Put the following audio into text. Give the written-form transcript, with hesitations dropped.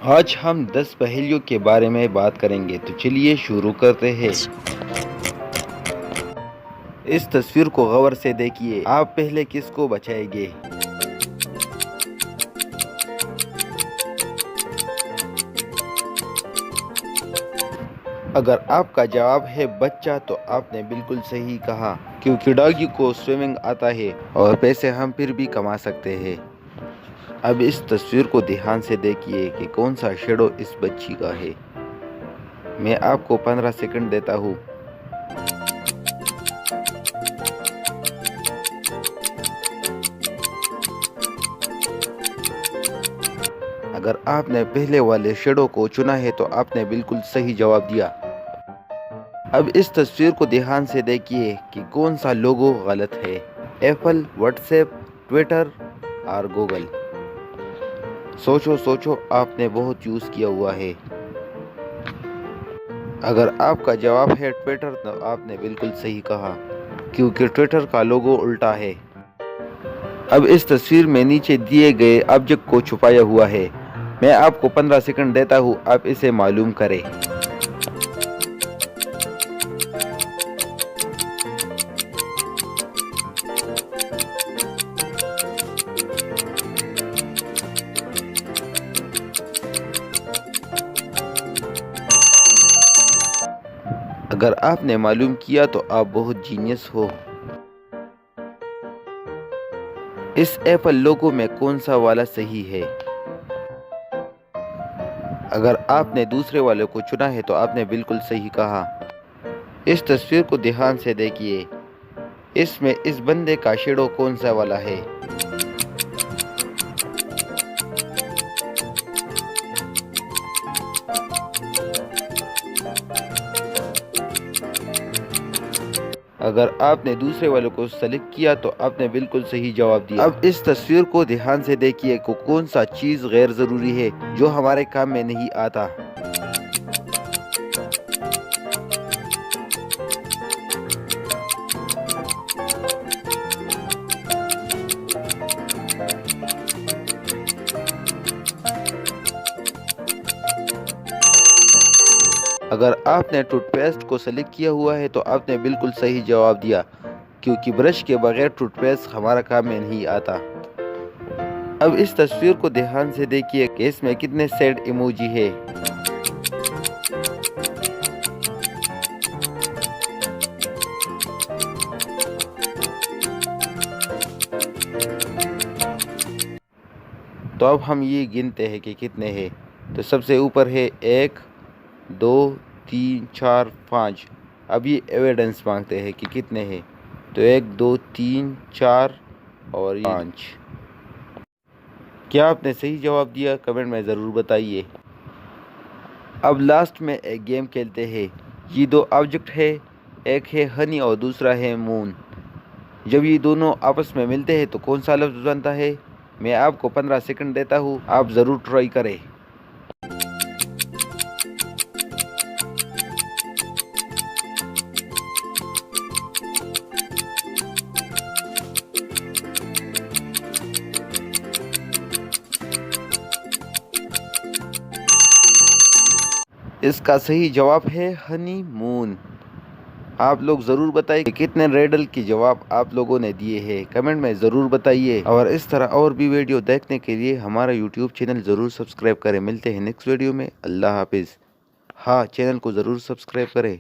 आज हम 10 पहेलियों के बारे में बात करेंगे, तो चलिए शुरू करते हैं। इस तस्वीर को गौर से देखिए। आप पहले किसको बचाएंगे? अगर आपका जवाब है बच्चा, तो आपने बिल्कुल सही कहा, क्योंकि डॉगी को स्विमिंग आता है और पैसे हम फिर भी कमा सकते हैं। अब इस तस्वीर को ध्यान से देखिए कि कौन सा शेडो इस बच्ची का है। मैं आपको 15 सेकंड देता हूँ। अगर आपने पहले वाले शेडो को चुना है तो आपने बिल्कुल सही जवाब दिया। अब इस तस्वीर को ध्यान से देखिए कि कौन सा लोगो गलत है। एप्पल, व्हाट्सएप, ट्विटर और गूगल। सोचो सोचो, आपने बहुत यूज़ किया हुआ है। अगर आपका जवाब है ट्विटर, तो आपने बिल्कुल सही कहा, क्योंकि ट्विटर का लोगो उल्टा है। अब इस तस्वीर में नीचे दिए गए ऑब्जेक्ट को छुपाया हुआ है। मैं आपको 15 सेकंड देता हूँ, आप इसे मालूम करें। अगर आपने मालूम किया तो आप बहुत जीनियस हो। इस एप्पल लोगो में कौन सा वाला सही है? अगर आपने दूसरे वाले को चुना है तो आपने बिल्कुल सही कहा। इस तस्वीर को ध्यान से देखिए। इसमें इस बंदे का शेडो कौन सा वाला है? अगर आपने दूसरे वाले को सेलेक्ट किया तो आपने बिल्कुल सही जवाब दिया। अब इस तस्वीर को ध्यान से देखिए कि कौन सा चीज़ गैर ज़रूरी है जो हमारे काम में नहीं आता। अगर आपने टूथपेस्ट को सेलेक्ट किया हुआ है तो आपने बिल्कुल सही जवाब दिया, क्योंकि ब्रश के बगैर टूथपेस्ट हमारा काम में नहीं आता। अब इस तस्वीर को ध्यान से देखिए कि इसमें कितने सैड इमोजी है। तो अब हम ये गिनते हैं कि कितने हैं। तो सबसे ऊपर है 1, 2, 3, 4, 5। अब ये एविडेंस मांगते हैं कि कितने हैं। तो 1, 2, 3, 4 और 5। क्या आपने सही जवाब दिया? कमेंट में ज़रूर बताइए। अब लास्ट में एक गेम खेलते हैं। ये दो ऑब्जेक्ट है, एक है हनी और दूसरा है मून। जब ये दोनों आपस में मिलते हैं तो कौन सा लफ्ज़ बनता है? मैं आपको 15 सेकंड देता हूँ, आप ज़रूर ट्राई करें। इसका सही जवाब है हनी मून। आप लोग ज़रूर बताइए कि कितने रेडल के जवाब आप लोगों ने दिए हैं। कमेंट में ज़रूर बताइए, और इस तरह और भी वीडियो देखने के लिए हमारा यूट्यूब चैनल ज़रूर सब्सक्राइब करें। मिलते हैं नेक्स्ट वीडियो में। अल्लाह हाफिज़। हाँ, चैनल को ज़रूर सब्सक्राइब करें।